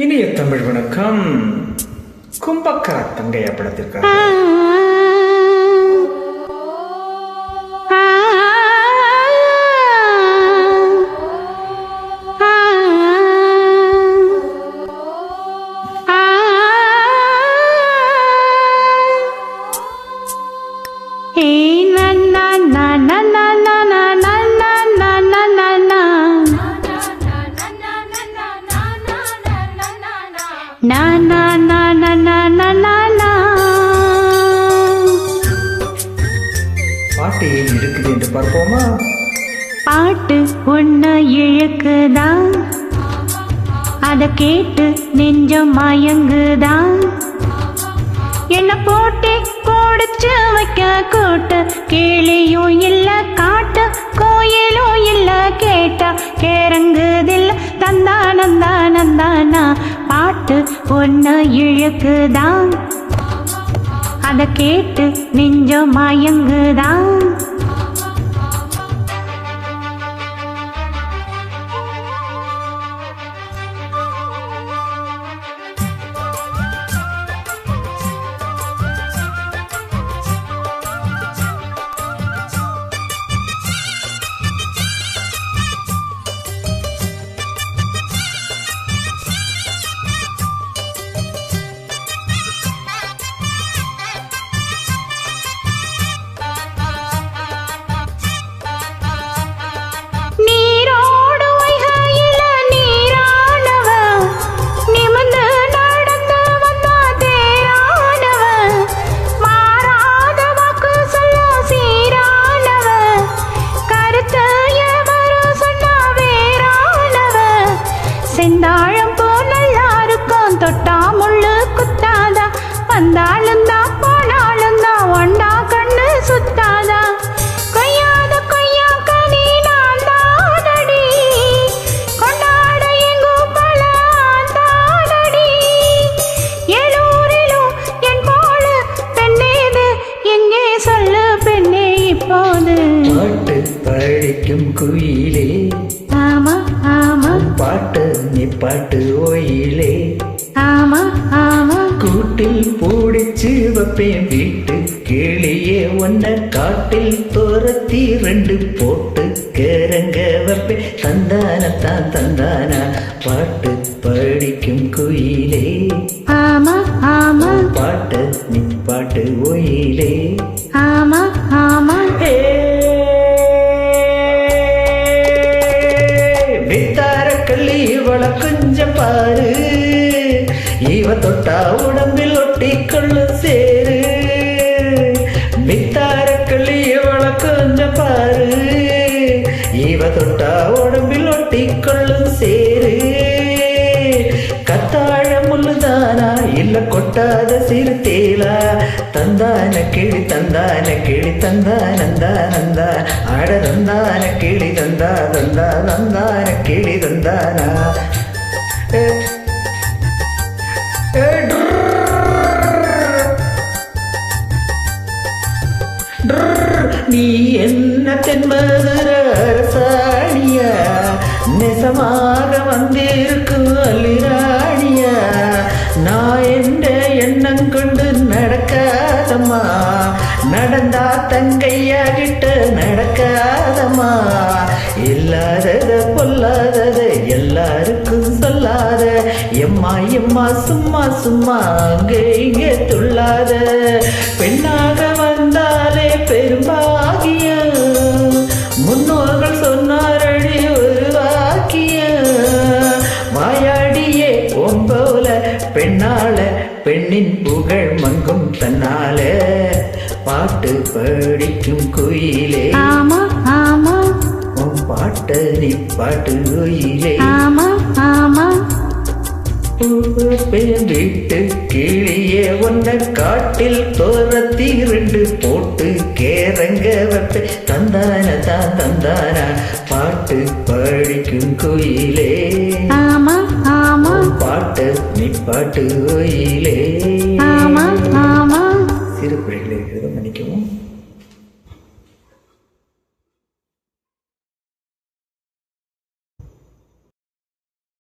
இனிய தமிழ் வணக்கம். கும்பக்கா தங்கையா படத்திற்காக na na na na na na na na. பாட்டு ஏன் இருக்குது என்று பார்ப்போமா? பாட்டு ஒண்ணு இழுக்குதா, அத கேட்டு நெஞ்சம் மயங்குதா. என்ன போட்டி போடுச்சு வைக்க கூட்டு, கிளியும் இல்ல காட்டு கோயிலும் இல்ல கேட்டா கேரங்குதில்ல தந்தானந்தானந்தானா. பாட்டு ஒண்ணு இழுக்குதா, அத கேட்டு நெஞ்சம் மயங்குதா. செந்தாழம் போல் எல்லாருக்கும் தொட்டா முள்ளு குத்தாதா, வந்தாலும் தான் போனாலும் தான் ஒண்டா கண்ணு சுத்தாதா. கொய்யாத கொய்யா கனி நான் தானடி, கொண்டாட எங்கும் பல தானடி. ஏழூரிலும் என் போல பெண்ணேது எங்கே சொல்லு பெண்ணே இப்போது. பாட்டு படிக்கும் குயிலே, ஆமா ஆமா பாட்டு நீ பாட்டு ஓயிலே. ஆமா ஆமா கூட்டில் பூடிச்சு வைப்பேன் வீட்டு கிளியே, ஒன்ன காட்டில் துரத்தி ரெண்டு போட்டு கேரங்க வைப்பேன் தந்தானத்தான் தந்தானா. பாட்டு படிக்கும் குயிலே, ஆமா ஆமா பாட்டு நீ பாட்டு ஓயிலே. ஆமா ஆமா வித்தார கள்ளி இவள கொஞ்சம் பாரு, இவ தொட்டா உடம்பில் ஒட்டி கொள்ளு சேரு. வித்தார கள்ளி இவள கொஞ்சம் பாரு, இவ தொட்டா உடம்பில் ஒட்டி கொள்ளு சேரு. கத்தாழ முள்ளுதானா இல்ல கொட்டாத சிறு தேலா, தந்தான கிளி தந்தான கிளி தந்தானந்தானந்தா. ஆட தந்தான கிளி தந்தா தந்தா தந்தான கிளி தந்தானா. நீ என்ன தென்மதுர அரசாணியா, நெசமாக வந்திருக்கும் அல்லிராணியா. நான் என்ற எண்ணம் கொண்டு நடக்காதம்மா, நடந்தா தங்கையா கிட்ட நடக்காதம்மா. இல்லாதத பொல்லாதத எல்லாருக்கும் சொல்லாத, எம்மா எம்மா சும்மா சும்மா அங்கே இங்கே துள்ளாத. பெண்ணாக வந்தாலே பெரும்பாகியம், முன்னோர்கள் சொன்னாரடி ஒரு வாக்கியம். வாயாடியே ஓம்போல பெண்ணால, பெண்ணின் புகழ் மங்கும் தன்னால. பாட்டு படிக்கும் குயிலே, ஆமா ஆமா உன் பாட்டு நீ பாட்டு குயிலே. ஆமா ஆமா வீட்டு கிளியே, ஒன்ன காட்டில் தோரத்தி ரெண்டு போட்டு கேரங்க வைப்ப தந்தான தான் தந்தானா. பாட்டு படிக்கும் குயிலே, ஆமா ஆமா பாட்டு நீ பாட்டு குயிலே.